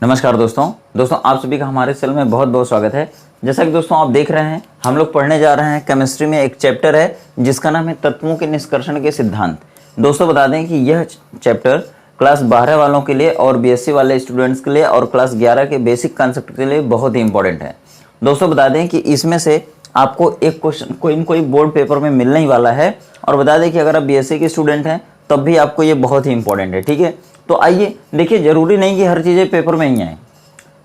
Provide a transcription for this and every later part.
नमस्कार दोस्तों आप सभी का हमारे चैनल में बहुत बहुत स्वागत है। जैसा कि दोस्तों आप देख रहे हैं, हम लोग पढ़ने जा रहे हैं केमिस्ट्री में एक चैप्टर है जिसका नाम है तत्वों के निष्कर्षण के सिद्धांत। दोस्तों बता दें कि यह चैप्टर क्लास 12 वालों के लिए और बीएससी वाले स्टूडेंट्स के लिए और क्लास 11 के बेसिक कॉन्सेप्ट के लिए बहुत ही इंपॉर्टेंट है। दोस्तों बता दें कि इसमें से आपको एक क्वेश्चन कोई बोर्ड पेपर में मिलने ही वाला है। और बता दें कि अगर आप बीएससी के स्टूडेंट हैं तब भी आपको ये बहुत ही इंपॉर्टेंट है। ठीक है, तो आइए देखिए, जरूरी नहीं कि हर चीज़ें पेपर में ही आए,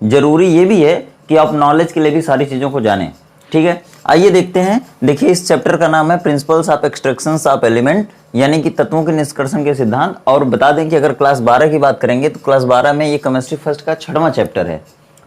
जरूरी ये भी है कि आप नॉलेज के लिए भी सारी चीज़ों को जानें। ठीक है, आइए देखते हैं। देखिए, इस चैप्टर का नाम है principles of extractions of element, यानी कि तत्वों के निष्कर्षण के सिद्धांत। और बता दें कि अगर क्लास 12 की बात करेंगे तो क्लास 12 में ये केमिस्ट्री फर्स्ट का 6वां चैप्टर है।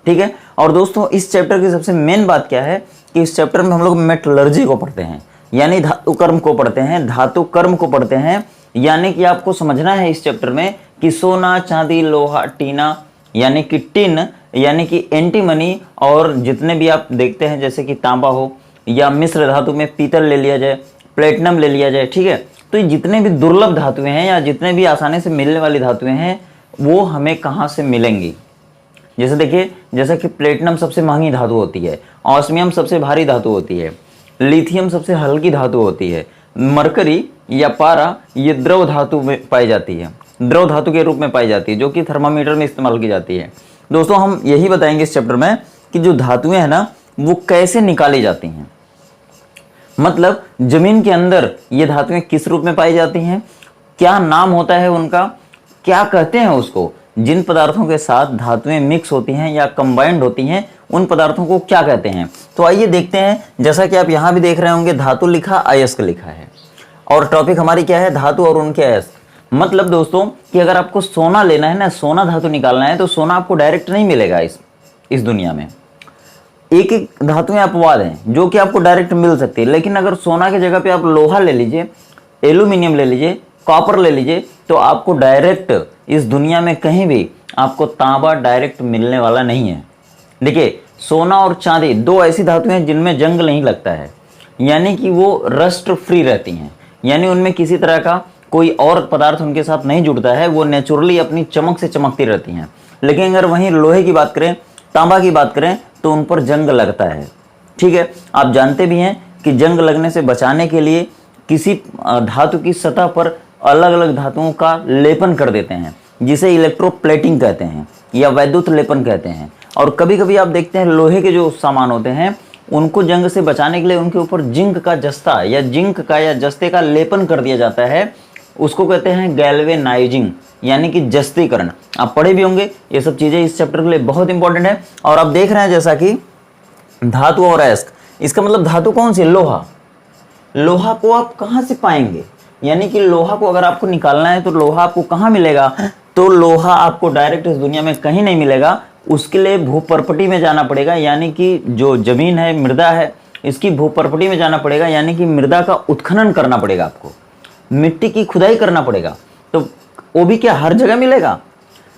ठीक है, और दोस्तों इस चैप्टर की सबसे मेन बात क्या है कि इस चैप्टर में हम लोग मेटलर्जी को पढ़ते हैं, यानी धातु कर्म को पढ़ते हैं, धातु कर्म को पढ़ते हैं। यानी कि आपको समझना है इस चैप्टर में कि सोना, चांदी, लोहा, टीना यानी कि टिन, यानी कि एंटीमनी, और जितने भी आप देखते हैं जैसे कि तांबा हो या मिश्र धातु में पीतल ले लिया जाए, प्लेटिनम ले लिया जाए। ठीक है, तो ये जितने भी दुर्लभ धातुएं हैं या जितने भी आसानी से मिलने वाली धातुएं हैं वो हमें कहाँ से मिलेंगी। जैसे देखिए, जैसा कि प्लेटिनम सबसे महंगी धातु होती है, ऑस्मियम सबसे भारी धातु होती है, लिथियम सबसे हल्की धातु होती है, मरकरी या पारा ये द्रव धातु में पाई जाती है, द्रव धातु के रूप में पाई जाती है, जो कि थर्मामीटर में इस्तेमाल की जाती है। दोस्तों हम यही बताएंगे इस चैप्टर में कि जो धातुएं हैं ना वो कैसे निकाली जाती हैं, मतलब जमीन के अंदर ये धातुएं किस रूप में पाई जाती हैं, क्या नाम होता है उनका, क्या कहते हैं उसको, जिन पदार्थों के साथ धातुएं मिक्स होती हैं या कंबाइंड होती हैं उन पदार्थों को क्या कहते हैं। तो आइए देखते हैं। जैसा कि आप यहाँ भी देख रहे होंगे, धातु लिखा, अयस्क लिखा है, और टॉपिक हमारी क्या है, धातु और उनके अयस्क। मतलब दोस्तों कि अगर आपको सोना लेना है ना, सोना धातु निकालना है, तो सोना आपको डायरेक्ट नहीं मिलेगा इस दुनिया में। एक एक धातुएं अपवाद हैं जो कि आपको डायरेक्ट मिल सकती है, लेकिन अगर सोना की जगह पे आप लोहा ले लीजिए, एल्यूमिनियम ले लीजिए, कॉपर ले लीजिए, तो आपको डायरेक्ट इस दुनिया में कहीं भी आपको तांबा डायरेक्ट मिलने वाला नहीं है। देखिए, सोना और चांदी दो ऐसी धातुएं हैं जिनमें जंग नहीं लगता है, यानी कि वो रस्ट फ्री रहती हैं, यानी उनमें किसी तरह का कोई और पदार्थ उनके साथ नहीं जुड़ता है, वो नेचुरली अपनी चमक से चमकती रहती हैं। लेकिन अगर वहीं लोहे की बात करें, तांबा की बात करें, तो उन पर जंग लगता है। ठीक है, आप जानते भी हैं कि जंग लगने से बचाने के लिए किसी धातु की सतह पर अलग अलग धातुओं का लेपन कर देते हैं, जिसे इलेक्ट्रोप्लेटिंग कहते हैं या वैद्युत लेपन कहते हैं। और कभी कभी आप देखते हैं लोहे के जो सामान होते हैं उनको जंग से बचाने के लिए उनके ऊपर जिंक का जस्ता या जिंक का या जस्ते का लेपन कर दिया जाता है, उसको कहते हैं गैल्वेनाइजिंग, यानी कि जस्तीकरण। आप पढ़े भी होंगे, ये सब चीजें इस चैप्टर के लिए बहुत इंपॉर्टेंट है। और आप देख रहे हैं जैसा कि धातु और अयस्क, इसका मतलब धातु कौन सी, लोहा। लोहा को आप कहाँ से पाएंगे, यानी कि लोहा को अगर आपको निकालना है तो लोहा आपको कहाँ मिलेगा, तो लोहा आपको डायरेक्ट इस दुनिया में कहीं नहीं मिलेगा। उसके लिए भूपर्पटी में जाना पड़ेगा, यानी कि जो जमीन है, मृदा है, इसकी भूपर्पटी में जाना पड़ेगा, यानी कि मृदा का उत्खनन करना पड़ेगा, आपको मिट्टी की खुदाई करना पड़ेगा। तो वो भी क्या हर जगह मिलेगा,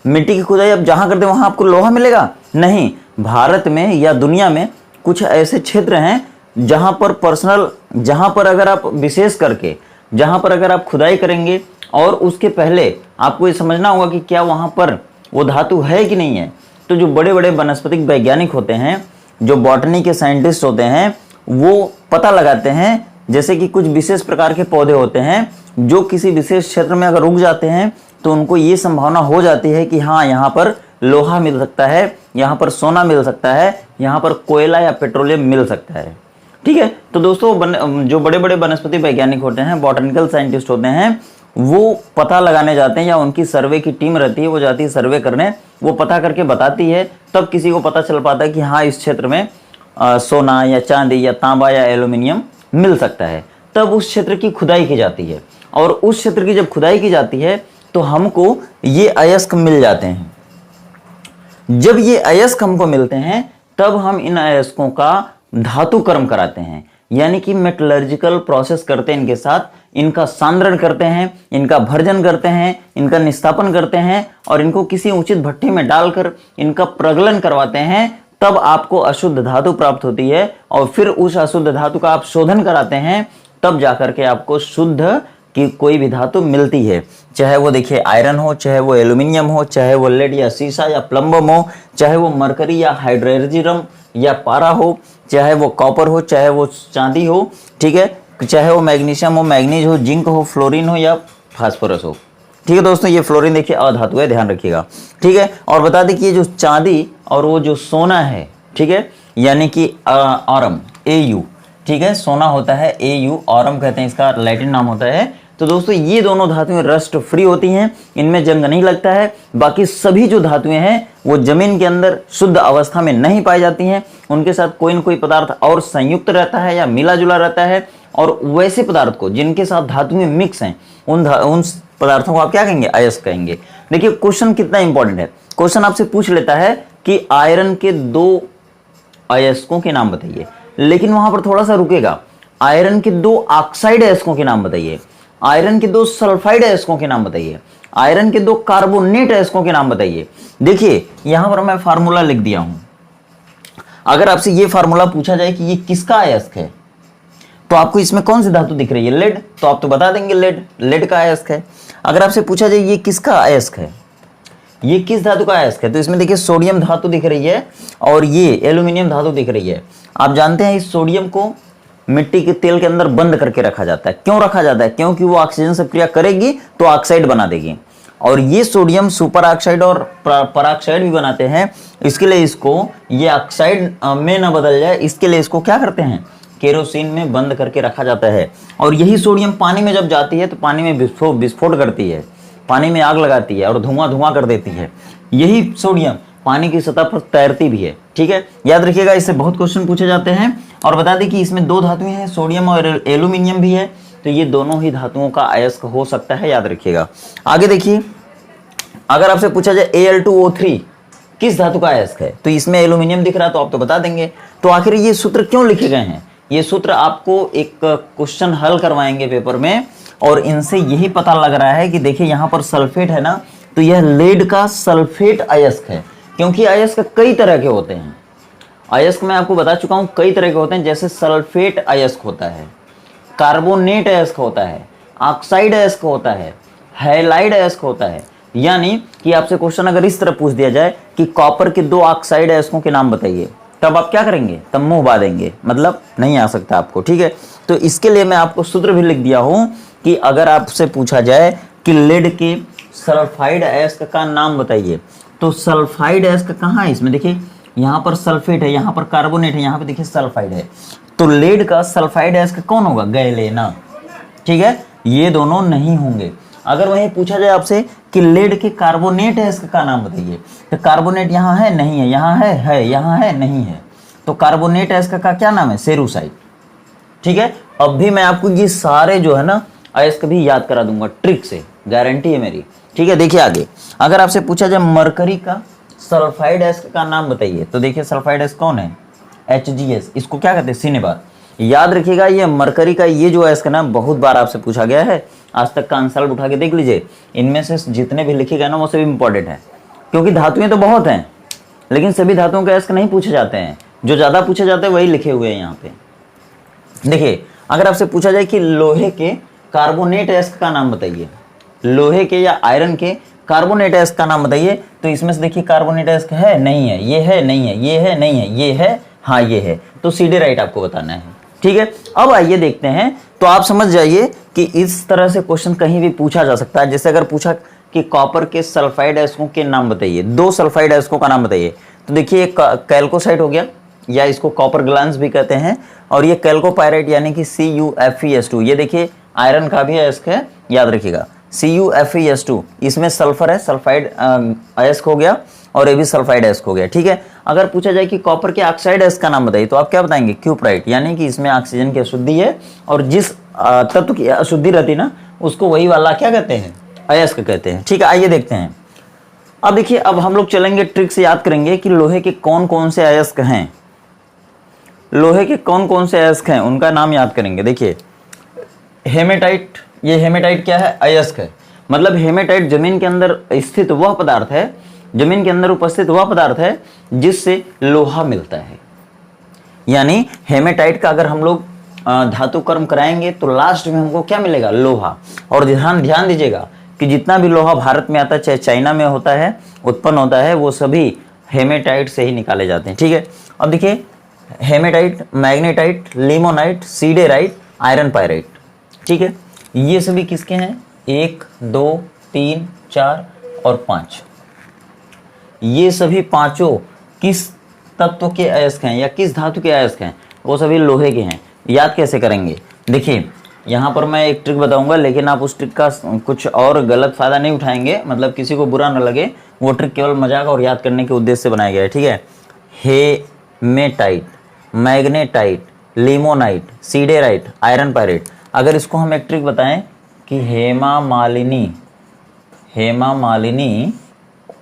मिट्टी की खुदाई आप जहां करते वहां आपको लोहा मिलेगा नहीं। भारत में या दुनिया में कुछ ऐसे क्षेत्र हैं जहां पर अगर आप विशेष करके जहां पर अगर आप खुदाई करेंगे और उसके पहले आपको ये समझना होगा कि क्या वहां पर वो धातु है कि नहीं है। तो जो बड़े बड़े वनस्पतिक वैज्ञानिक होते हैं, जो बॉटनी के साइंटिस्ट होते हैं, वो पता लगाते हैं, जैसे कि कुछ विशेष प्रकार के पौधे होते हैं जो किसी विशेष क्षेत्र में अगर उग जाते हैं तो उनको ये संभावना हो जाती है कि हाँ यहाँ पर लोहा मिल सकता है, यहाँ पर सोना मिल सकता है, यहाँ पर कोयला या पेट्रोलियम मिल सकता है। ठीक है, तो दोस्तों जो बड़े बड़े वनस्पति वैज्ञानिक होते हैं, बॉटनिकल साइंटिस्ट होते हैं, वो पता लगाने जाते हैं, या उनकी सर्वे की टीम रहती है, वो जाती है सर्वे करने, वो पता करके बताती है, तब किसी को पता चल पाता है कि हाँ इस क्षेत्र में सोना या चांदी या तांबा या एल्यूमिनियम मिल सकता है। तब उस क्षेत्र की खुदाई की जाती है, और उस क्षेत्र की जब खुदाई की जाती है तो हमको ये अयस्क मिल जाते हैं। जब ये अयस्क हमको मिलते हैं तब हम इन अयस्कों का धातु कर्म कराते हैं, यानी कि मेटलर्जिकल प्रोसेस करते हैं इनके साथ, इनका सांद्रण करते हैं, इनका भर्जन करते हैं, इनका निस्तापन करते हैं, और इनको किसी उचित भट्ठी में डालकर इनका प्रगलन करवाते हैं। तब आपको अशुद्ध धातु प्राप्त होती है, और फिर उस अशुद्ध धातु का आप शोधन कराते हैं, तब जाकर के आपको शुद्ध कि कोई भी धातु मिलती है, चाहे वो देखिए आयरन हो, चाहे वो एल्यूमिनियम हो, चाहे वो लेड या सीसा या प्लम्बम हो, चाहे वो मरकरी या हाइड्रोजन या पारा हो, चाहे वो कॉपर हो, चाहे वो चांदी हो, ठीक है, चाहे वो मैग्नीशियम हो, मैग्नीज हो, जिंक हो, फ्लोरीन हो या फास्फोरस हो। ठीक है दोस्तों, ये फ्लोरीन देखिए अधातु है, ध्यान रखिएगा। ठीक है, और बता दें कि ये जो चांदी और वो जो सोना है, ठीक है, यानी कि ऑरम, AU, ठीक है, सोना होता है AU, ऑरम कहते हैं, इसका लैटिन नाम होता है। तो दोस्तों ये दोनों धातुएं रस्ट फ्री होती हैं, इनमें जंग नहीं लगता है। बाकी सभी जो धातुएं हैं वो जमीन के अंदर शुद्ध अवस्था में नहीं पाई जाती हैं, उनके साथ कोई न कोई पदार्थ और संयुक्त रहता है या मिला जुला रहता है। और वैसे पदार्थ को जिनके साथ धातुएं मिक्स हैं, उन पदार्थों को आप क्या कहेंगे? अयस्क कहेंगे। देखिए क्वेश्चन कितना इंपॉर्टेंट है। क्वेश्चन आपसे पूछ लेता है कि आयरन के 2 अयस्कों के नाम बताइए, लेकिन वहां पर थोड़ा सा रुकेगा। आयरन के 2 ऑक्साइड अयस्कों के नाम बताइए, आयरन के 2 सल्फाइड अयस्कों के नाम बताइए, आयरन के 2 कार्बोनेट अयस्कों के नाम बताइए। देखिए यहां पर मैं फार्मूला लिख दिया हूं। अगर आपसे ये फार्मूला पूछा जाए कि ये किसका अयस्क है, तो आपको इसमें कौन सी धातु दिख रही है? लेड, तो आप तो बता देंगे लेड का अयस्क है। अगर आपसे पूछा जाए ये किसका अयस्क है, ये किस धातु का अयस्क है, तो इसमें देखिए सोडियम धातु दिख रही है और ये एल्यूमिनियम धातु दिख रही है। आप जानते हैं इस सोडियम को मिट्टी के तेल के अंदर बंद करके रखा जाता है। क्यों रखा जाता है? क्योंकि वो ऑक्सीजन से क्रिया करेगी तो ऑक्साइड बना देगी। और ये सोडियम सुपर ऑक्साइड और पराक्साइड भी बनाते हैं। इसके लिए इसको ये ऑक्साइड में ना बदल जाए, इसके लिए इसको क्या करते हैं? केरोसिन में बंद करके रखा जाता है। और यही सोडियम पानी में जब जाती है तो पानी में विस्फोट करती है, पानी में आग लगाती है और धुआं कर देती है। यही सोडियम पानी की सतह पर तैरती भी है। ठीक है, याद रखिएगा, इससे बहुत क्वेश्चन पूछे जाते हैं। और बता दें कि इसमें 2 धातुएं हैं, सोडियम और एल्यूमिनियम भी है, तो ये दोनों ही धातुओं का अयस्क हो सकता है, याद रखिएगा। आगे देखिए, अगर आपसे पूछा जाए Al2O3 किस धातु का अयस्क है, तो इसमें एल्यूमिनियम दिख रहा है, तो आप तो बता देंगे। तो आखिर ये सूत्र क्यों लिखे गए हैं? ये सूत्र आपको एक क्वेश्चन हल करवाएंगे पेपर में, और इनसे यही पता लग रहा है कि देखिए यहाँ पर सल्फेट है ना, तो यह लेड का सल्फेट अयस्क है। क्योंकि अयस्क कई तरह के होते हैं, अयस्क मैं आपको बता चुका हूं कई तरह के होते हैं। जैसे सल्फेट अयस्क होता है, कार्बोनेट अयस्क होता है, ऑक्साइड अयस्क होता है, हैलाइड अयस्क होता है। यानी कि आपसे क्वेश्चन अगर इस तरह पूछ दिया जाए कि कॉपर के 2 ऑक्साइड अयस्कों के नाम बताइए, तब आप क्या करेंगे? तब मुंह बांधेंगे, मतलब नहीं आ सकता आपको। ठीक है, तो इसके लिए मैं आपको सूत्र भी लिख दिया हूं कि अगर आपसे पूछा जाए कि लेड के सल्फाइड अयस्क का नाम बताइए, तो सल्फाइड अयस्क कहाँ है? इसमें देखिए, यहाँ पर सल्फेट है, यहाँ पर कार्बोनेट है, यहाँ पे देखिए सल्फाइड है। तो लेड का सल्फाइड अयस्क कौन होगा? गैलेना। ठीक है, ये दोनों नहीं होंगे। अगर वही पूछा जाए आपसे कि लेड के कार्बोनेट अयस्क का नाम बताइए, तो कार्बोनेट यहाँ है, नहीं है, यहाँ है, यहाँ है, नहीं है। तो कार्बोनेट अयस्क का क्या नाम है? सेरुसाइड। ठीक है, अब भी मैं आपको ये सारे जो है ना अयस्क भी याद करा दूंगा ट्रिक से, गारंटी है मेरी। ठीक है, देखिए आगे, अगर आपसे पूछा जाए मरकरी का सल्फाइड अयस्क का नाम बताइए, तो देखिए सल्फाइड अयस्क कौन है? HGS। इसको क्या कहते हैं? सिनेबार। याद रखिएगा, ये मरकरी का ये जो अयस्क ना बहुत बार आपसे पूछा गया है, आज तक का आंसर उठा के देख लीजिए। इनमें से जितने भी लिखे गए ना वो सभी इंपॉर्टेंट है, क्योंकि धातुएं तो बहुत हैं, लेकिन सभी धातुओं के अयस्क नहीं पूछे जाते हैं। जो ज्यादा पूछे जाते हैं वही लिखे हुए हैं यहाँ पे। देखिए, अगर आपसे पूछा जाए कि लोहे के कार्बोनेट अयस्क का नाम बताइए, लोहे के या आयरन के कार्बोनेट अयस्क का नाम बताइए, तो इसमें से देखिए कार्बोनेट अयस्क है, नहीं है, ये है, नहीं है, ये है, नहीं है, ये है, हाँ ये है। तो सीधे राइट आपको बताना है। ठीक है, अब आइए देखते हैं। तो आप समझ जाइए कि इस तरह से क्वेश्चन कहीं भी पूछा जा सकता है। जैसे अगर पूछा कि कॉपर के सल्फाइड अयस्कों के नाम बताइए, 2 सल्फाइड अयस्कों का नाम बताइए, तो देखिए एक कैल्कोसाइट हो गया, या इसको कॉपर ग्लांस भी कहते हैं, और ये कैल्कोपायराइट यानी कि CuFeS2, ये देखिए आयरन का भी अयस्क है, याद रखिएगा CuFeS2। इसमें सल्फर है, सल्फाइड अयस्क हो गया, और ये भी सल्फाइड अयस्क हो गया। ठीक है, अगर पूछा जाए कि कॉपर के ऑक्साइड अयस्क का नाम बताइए, तो आप क्या बताएंगे? क्यूप्राइट, यानी कि इसमें ऑक्सीजन की अशुद्धि है, और जिस तत्व की अशुद्धि रहती ना उसको वही वाला क्या कहते हैं? अयस्क कहते हैं। ठीक है, आइए देखते हैं। अब देखिए, अब हम लोग चलेंगे ट्रिक से याद करेंगे कि लोहे के कौन कौन से अयस्क हैं, लोहे के कौन कौन से अयस्क हैं उनका नाम याद करेंगे। देखिए हेमेटाइट, ये हेमेटाइट क्या है? अयस्क है। मतलब हेमेटाइट जमीन के अंदर स्थित वह पदार्थ है, जमीन के अंदर उपस्थित वह पदार्थ है जिससे लोहा मिलता है। यानी हेमेटाइट का अगर हम लोग धातु कर्म कराएंगे तो लास्ट में हमको क्या मिलेगा, लोहा। और ध्यान ध्यान दीजिएगा कि जितना भी लोहा भारत में आता है, चाहे चाइना में होता है, उत्पन्न होता है, वो सभी हेमेटाइट से ही निकाले जाते हैं। ठीक है, अब देखिए haematite, magnetite, limonite, siderite, iron pyrite. ठीक है, ये सभी किसके हैं, 1 2 3 4 और 5। ये सभी पांचों किस तत्व के अयस्क हैं या किस धातु के अयस्क हैं, वो सभी लोहे के हैं। याद कैसे करेंगे, देखिए यहाँ पर मैं एक ट्रिक बताऊंगा, लेकिन आप उस ट्रिक का कुछ और गलत फायदा नहीं उठाएंगे, मतलब किसी को बुरा न लगे। वो ट्रिक केवल मजाक और याद करने के उद्देश्य से बनाया गया है। ठीक है, haematite, magnetite, limonite, siderite, iron pyrite. अगर इसको हम एक ट्रिक बताएं कि हेमा मालिनी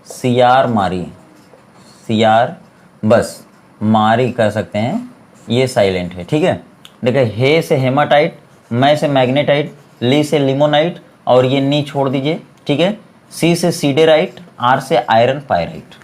सियार मारी, सियार बस मारी कह सकते हैं, ये साइलेंट है। ठीक है, देखिए हे से हेमाटाइट, मैं से मैग्नेटाइट, ली से लिमोनाइट और ये नी छोड़ दीजिए। ठीक है, सी से सीडेराइट, आर से आयरन पायराइट।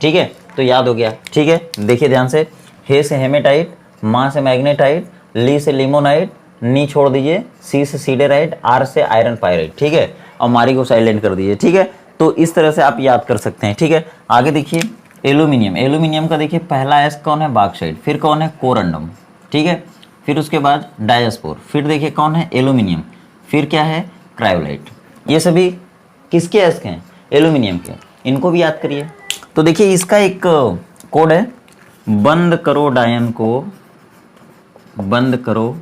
ठीक है, तो याद हो गया। ठीक है, देखिए ध्यान से, हे से हेमेटाइट, माँ से मैग्नेटाइट, ली से लिमोनाइट, नी छोड़ दीजिए, सी से सीडेराइट, आर से आयरन पायराइट। ठीक है, और मारी को साइलेंट कर दीजिए। ठीक है, तो इस तरह से आप याद कर सकते हैं। ठीक है, आगे देखिए एल्यूमिनियम। एल्यूमिनियम का देखिए पहला अयस्क कौन है, बॉक्साइट, फिर कौन है, कोरंडम। ठीक है, फिर उसके बाद डायस्पोर, फिर देखिए कौन है, एल्यूमिनियम, फिर क्या है, क्रायोलाइट। ये सभी किसके अयस्क हैं, एल्यूमिनियम के। इनको भी याद करिए। तो देखिए इसका एक कोड है, बंद करो डायन को, बंद करो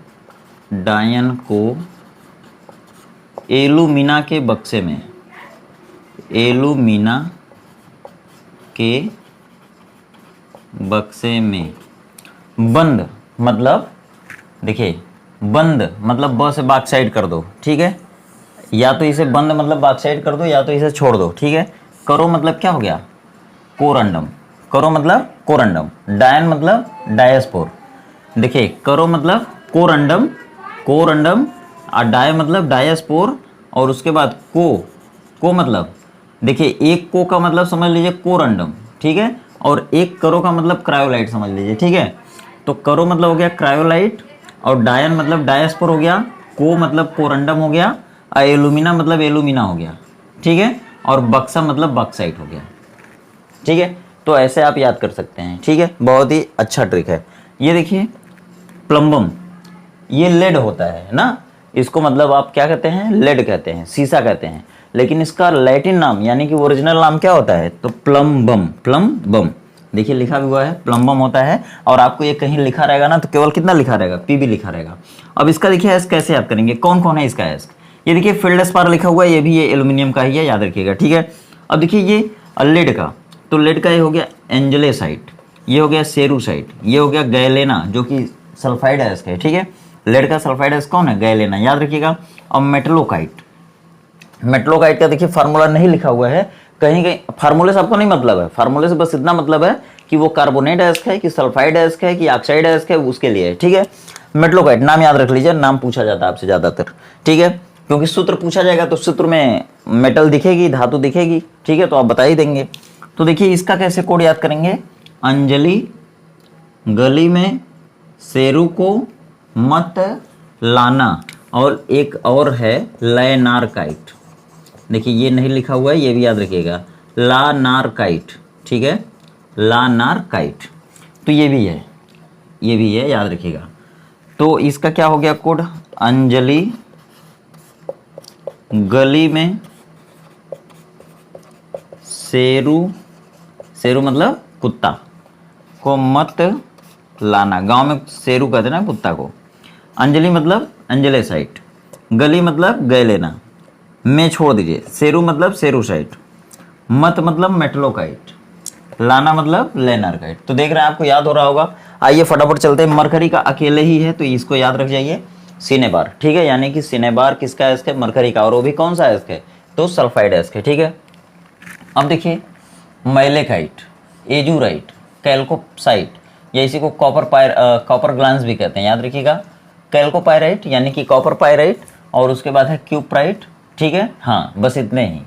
डायन को एल्यूमिना के बक्से में, एल्यूमिना के बक्से में। बंद मतलब देखिए, बंद मतलब ब से बॉक्साइड कर दो। ठीक है, या तो इसे बंद मतलब बॉक्साइड कर दो, या तो इसे छोड़ दो। ठीक है, करो मतलब क्या हो गया, कोरंडम। करो मतलब कोरंडम, डायन मतलब डायस्पोर। देखिए करो मतलब कोरंडम, कोरंडम, और डाय मतलब डायस्पोर, और उसके बाद को मतलब देखिए एक को का मतलब समझ लीजिए कोरंडम। ठीक है, और एक करो का मतलब क्रायोलाइट समझ लीजिए। ठीक है, तो करो मतलब हो गया क्रायोलाइट, और डायन मतलब डायस्पोर हो गया, को मतलब कोरंडम हो गया, और एल्यूमिना मतलब एल्यूमिना हो गया। ठीक है, और बक्सा मतलब बॉक्साइट हो गया। ठीक है, तो ऐसे आप याद कर सकते हैं। ठीक है, बहुत ही अच्छा ट्रिक है। ये देखिए प्लम्बम, ये लेड होता है ना, इसको मतलब आप क्या कहते हैं, लेड कहते हैं, शीशा कहते हैं, लेकिन इसका लैटिन नाम यानी कि ओरिजिनल नाम क्या होता है, तो प्लम्बम। प्लम्बम देखिए लिखा भी हुआ है, प्लम्बम होता है। और आपको ये कहीं लिखा रहेगा ना, तो केवल कितना लिखा रहेगा, पीबी लिखा रहेगा। अब इसका देखिए अयस्क कैसे याद करेंगे, कौन कौन है इसका अयस्क। ये देखिए फेल्डस्पार लिखा हुआ है, ये भी ये एल्यूमिनियम का ही है, याद रखिएगा। ठीक है, अब देखिए ये लेड का, तो लेड का ये हो गया एंजलेसाइट, ये हो गया सेरूसाइट, ये हो गया गैलेना जो कि सल्फाइड अयस्क है। ठीक है, लेड का सल्फाइड अयस्क कौन है, गैलेना, याद रखिएगा। और मेटलोकाइट, मेटलोकाइट का देखिए फार्मूला नहीं लिखा हुआ है, कहीं कहीं फार्मूले से आपको नहीं मतलब है, फार्मूले से बस इतना मतलब है कि वो कार्बोनेट अयस्क है कि सल्फाइड अयस्क है कि ऑक्साइड अयस्क है, उसके लिए। ठीक है, मेटलोकाइट नाम याद रख लीजिए, नाम पूछा जाता है आपसे ज़्यादातर। ठीक है, क्योंकि सूत्र पूछा जाएगा तो सूत्र में मेटल दिखेगी, धातु दिखेगी। ठीक है, तो आप बता ही देंगे। तो देखिए इसका कैसे कोड याद करेंगे, अंजलि गली में शेरू को मत लाना, और एक और है लैनारकाइट। देखिए ये नहीं लिखा हुआ है, ये भी याद रखिएगा, लानारकाइट। ठीक है, लानारकाइट, तो ये भी है, ये भी है, याद रखिएगा। तो इसका क्या हो गया कोड, अंजलि गली में शेरू, शेरू मतलब कुत्ता, को मत लाना। गांव में शेरू कहते हैं ना कुत्ता को। अंजलि मतलब एंजलेसाइट, गली मतलब गैलेना, में छोड़ दीजिए, शेरू मतलब शेरूसाइट, मत मतलब मेटलोकाइट, लाना मतलब लेनारकाइट। तो देख रहे हैं आपको याद हो रहा होगा। आइए फटाफट चलते हैं, मरकरी का अकेले ही है तो इसको याद रख जाइए, सिनेबार। ठीक है, यानी कि सिनेबार किसका अयस्क है, मरकरी का, और वो भी कौन सा अयस्क है, तो सल्फाइड अयस्क है। ठीक है, अब देखिए मैलेकाइट, एजूराइट, कैल्कोसाइट, या इसी को कॉपर ग्लांस भी कहते हैं, याद रखिएगा। कैल्कोपायराइट यानी कि कॉपर पायराइट, और उसके बाद है क्यूप्राइट। ठीक है, हाँ बस इतने ही।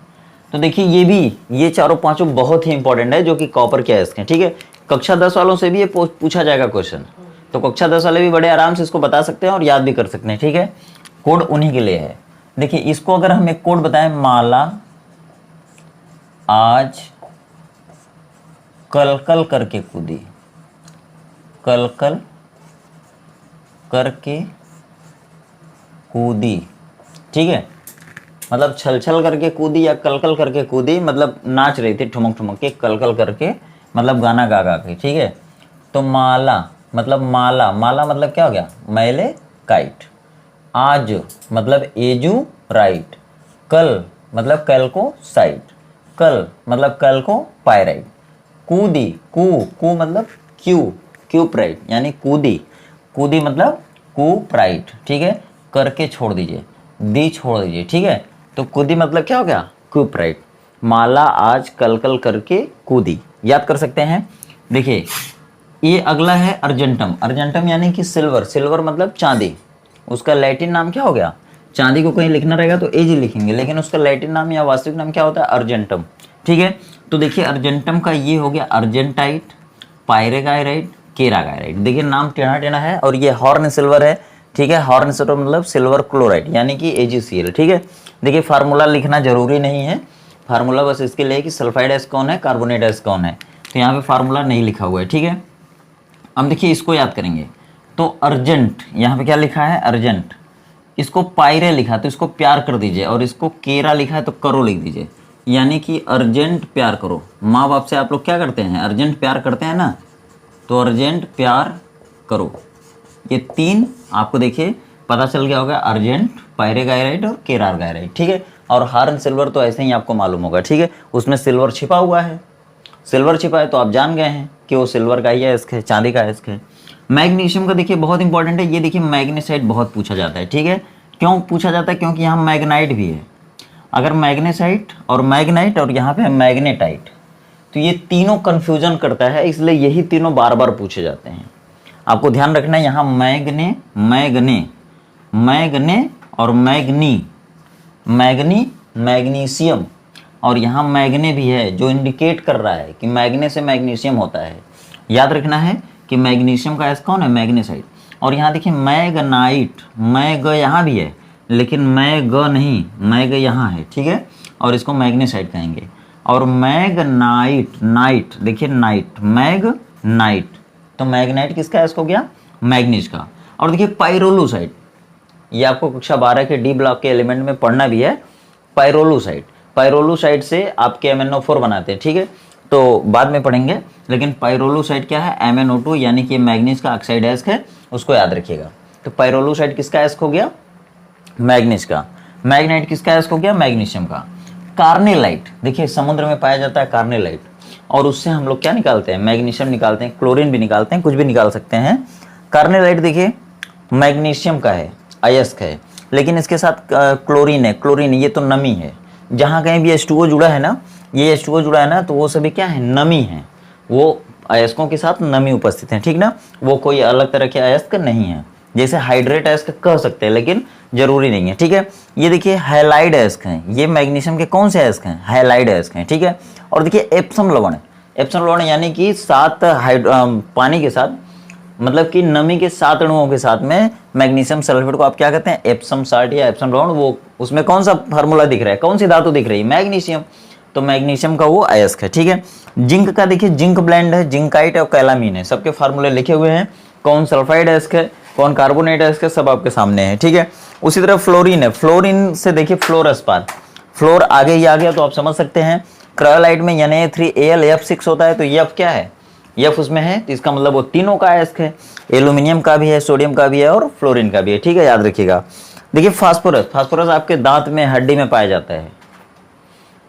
तो देखिए ये भी, ये चारों पांचों बहुत ही इंपॉर्टेंट है, जो कि कॉपर के अयस्क हैं। ठीक है, कक्षा 10 वालों से भी ये पूछा जाएगा क्वेश्चन, तो कक्षा 10 वाले भी बड़े आराम से इसको बता सकते हैं और याद भी कर सकते हैं, ठीक है। कोड उन्हीं के लिए है। देखिए इसको अगर हम एक कोड बताएं, माला आज कल कल करके कूदी, कल कल करके कूदी, ठीक है, मतलब छल छल करके कूदी या कल कल करके कूदी, मतलब नाच रही थी ठुमक ठुमक के, कल कल करके मतलब गाना गा गा के, ठीक है। तो माला मतलब माला, माला मतलब क्या हो गया, मैले काइट। आज मतलब एजू राइट। कल मतलब कल को साइट, कल मतलब कल को पायराइट। कूदी, कू मतलब क्यू प्राइट, यानी कूदी, कूदी मतलब कू प्राइट, ठीक है। करके छोड़ दीजिए, दी छोड़ दीजिए, ठीक है। तो कूदी मतलब क्या हो गया, क्यू प्राइट। माला आज कल कल करके कूदी, याद कर सकते हैं। देखिए ये अगला है अर्जेंटम। अर्जेंटम यानी कि सिल्वर, सिल्वर मतलब चांदी। उसका लैटिन नाम क्या हो गया, चांदी को कहीं लिखना रहेगा तो एज ही लिखेंगे, लेकिन उसका लैटिन नाम या वास्तविक नाम क्या होता है, अर्जेंटम, ठीक है। तो देखिए अर्जेंटम का ये हो गया अर्जेंटाइट, पायरेगायराइट, केरागायराइट। देखिए नाम टेढ़ा टेढ़ा है और ये हॉर्न सिल्वर है, ठीक है। हॉर्न सिल्वर मतलब सिल्वर क्लोराइड यानी कि AgCl, ठीक है। देखिए फार्मूला लिखना जरूरी नहीं है, फार्मूला बस इसके लिए कि सल्फाइड एस कौन है, कार्बोनेट एस कौन है, तो यहाँ पे फार्मूला नहीं लिखा हुआ है, ठीक है। अब देखिए इसको याद करेंगे तो अर्जेंट, यहाँ पे क्या लिखा है अर्जेंट, इसको पायरे लिखा तो इसको प्यार कर दीजिए, और इसको केरा लिखा है तो करो लिख दीजिए, यानी कि अर्जेंट प्यार करो। माँ बाप से आप लोग क्या करते हैं, अर्जेंट प्यार करते हैं ना, तो अर्जेंट प्यार करो। ये तीन आपको देखिए पता चल गया होगा, अर्जेंट, पायरेगायराइट और केरागायराइट, ठीक है। और हार्न सिल्वर तो ऐसे ही आपको मालूम होगा, ठीक है, उसमें सिल्वर छिपा हुआ है, सिल्वर छिपा है तो आप जान गए हैं कि वो सिल्वर का ही अयस्क है, चांदी का अयस्क है। मैग्नीशियम का देखिए बहुत इंपॉर्टेंट है, ये देखिए मैग्नेसाइट बहुत पूछा जाता है, ठीक है। क्यों पूछा जाता है, क्योंकि यहाँ मैग्नाइट भी है। अगर मैग्नेसाइट और मैग्नाइट और यहाँ पे मैग्नेटाइट, तो ये तीनों कन्फ्यूजन करता है, इसलिए यही तीनों बार बार पूछे जाते हैं। आपको ध्यान रखना है यहाँ मैग्ने मैग्ने मैग्ने और मैग्नी, मैग्नी मैग्नीशियम, और यहाँ मैग्ने भी है जो इंडिकेट कर रहा है कि मैग्ने से मैग्नीशियम होता है। याद रखना है कि मैग्नीशियम का अयस्क कौन है, मैग्नेसाइट। और यहाँ देखिए मैग्नाइट, मैग यहाँ भी है लेकिन मैग नहीं, मैग यहाँ है, ठीक है, और इसको मैग्नेसाइट कहेंगे। और मैग्नाइट, नाइट देखिए नाइट, मैग्नाइट, तो मैग्नाइट किसका अयस्क हो गया, मैग्नीज का। और देखिए पाइरोलूसाइट, ये आपको कक्षा 12 के डी ब्लॉक के एलिमेंट में पढ़ना भी है। पाइरोलूसाइट, पाइरोलूसाइट से आपके MnO4 बनाते हैं, ठीक है, तो बाद में पढ़ेंगे। लेकिन पाइरोलूसाइट क्या है, MnO2 यानी कि मैग्नीज का ऑक्साइड अयस्क है, उसको याद रखिएगा। तो पाइरोलूसाइट किसका अयस्क हो गया, मैग्नीज का। मैग्नाइट किसका अयस्क हो गया, मैग्नीशियम का। कार्नेलाइट, देखिए समुद्र में पाया जाता है कार्नेलाइट, और उससे हम लोग क्या निकालते हैं, मैग्नीशियम निकालते हैं, क्लोरीन भी निकालते हैं, कुछ भी निकाल सकते हैं। कार्नेलाइट देखिए मैग्नीशियम का है, अयस्क है, लेकिन इसके साथ क्लोरीन है, क्लोरीन ये तो नमी है। जहाँ कहीं भी H2O जुड़ा है ना, ये H2O जुड़ा है ना, तो वो सभी क्या है, नमी है, वो अयस्कों के साथ नमी उपस्थित है, ठीक ना, वो कोई अलग तरह के अयस्क नहीं है। जैसे हाइड्रेट अयस्क कह सकते हैं लेकिन जरूरी नहीं है, ठीक है। ये देखिए हैलाइड अयस्क हैं, ये मैग्नीशियम के कौन से अयस्क हैं, हैलाइड अयस्क हैं, ठीक है। और देखिए एप्सम लवण, एप्सम लवण यानी कि 7 पानी के साथ, मतलब कि नमी के 7 अणुओं के साथ में मैग्नीशियम सल्फेट को आप क्या कहते हैं, एप्सम साल्ट या एप्सम लवण। वो उसमें कौन सा फार्मूला दिख रहा है, कौन सी धातु दिख रही है, मैग्नीशियम, तो मैग्नीशियम का वो अयस्क है, ठीक है। जिंक का देखिए जिंक ब्लेंड है, जिंकाइट और कैलामीन है, सबके फार्मूले लिखे हुए हैं, कौन सल्फाइड अयस्क है, कौन कार्बोनेट अयस्क है, सब आपके सामने है, ठीक है। उसी तरह फ्लोरीन है, फ्लोरीन से देखिए फ्लोरस्पार, फ्लोर आगे ही आ गया तो आप समझ सकते हैं। क्रायोलाइट में Na3Al F6 होता है, तो ये F क्या है, F उसमें है, तो इसका मतलब वो तीनों का अयस्क है, एल्यूमिनियम का भी है, सोडियम का भी है और फ्लोरीन का भी है, ठीक है, याद रखिएगा। देखिए फास्फोरस, फास्फोरस आपके दांत में, हड्डी में पाया जाता है,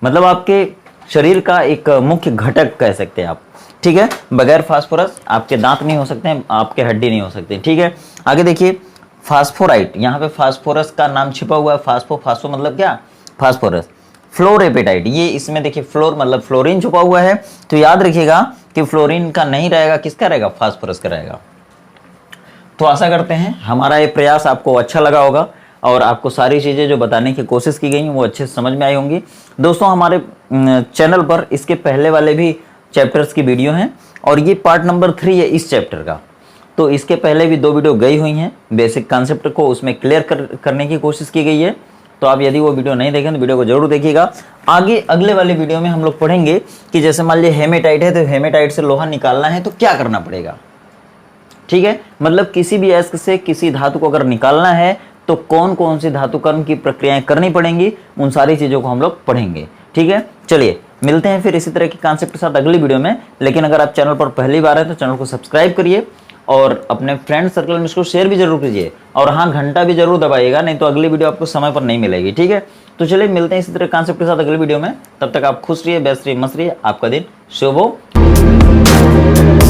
मतलब आपके शरीर का एक मुख्य घटक कह सकते हैं आप, ठीक है। बगैर फास्फोरस आपके दांत नहीं हो सकते हैं, आपके हड्डी नहीं हो सकते, ठीक है। आगे देखिए फास्फोराइट, यहाँ पे फास्फोरस का नाम छिपा हुआ है, फास्फो, फास्फो मतलब क्या, फास्फोरस। फ्लोरेपेटाइट, ये इसमें देखिए फ्लोर मतलब फ्लोरीन छुपा हुआ है, तो याद रखिएगा कि फ्लोरीन का नहीं रहेगा, किसका रहेगा, फास्फोरस का रहेगा। तो आशा करते हैं हमारा ये प्रयास आपको अच्छा लगा होगा और आपको सारी चीज़ें जो बताने की कोशिश की गई वो अच्छे से समझ में आई होंगी। दोस्तों हमारे चैनल पर इसके पहले वाले भी चैप्टर्स की वीडियो हैं और ये पार्ट नंबर 3 है इस चैप्टर का। तो इसके पहले भी 2 वीडियो गई हुई हैं, बेसिक कॉन्सेप्ट को उसमें क्लियर करने की कोशिश की गई है। तो आप यदि वो वीडियो नहीं देखें तो वीडियो को जरूर देखिएगा। आगे अगले वाले वीडियो में हम लोग पढ़ेंगे कि जैसे मान लीजिए हेमेटाइट है, तो हेमेटाइट से लोहा निकालना है तो क्या करना पड़ेगा, ठीक है। मतलब किसी भी अयस्क से किसी धातु को अगर निकालना है तो कौन कौन सी धातुकर्म की प्रक्रियाएं करनी पड़ेंगी, उन सारी चीजों को हम लोग पढ़ेंगे, ठीक है। चलिए मिलते हैं फिर इसी तरह के कॉन्सेप्ट के साथ अगली वीडियो में। लेकिन अगर आप चैनल पर पहली बार है तो चैनल को सब्सक्राइब करिए और अपने फ्रेंड सर्कल में इसको शेयर भी जरूर कीजिए, और हाँ घंटा भी जरूर दबाइएगा, नहीं तो अगली वीडियो आपको समय पर नहीं मिलेगी, ठीक है। तो चलिए मिलते हैं इसी तरह कॉन्सेप्ट के साथ अगली वीडियो में। तब तक आप खुश रहिए, व्यस्त रहिए, मस्त रहिए। आपका दिन शुभ हो।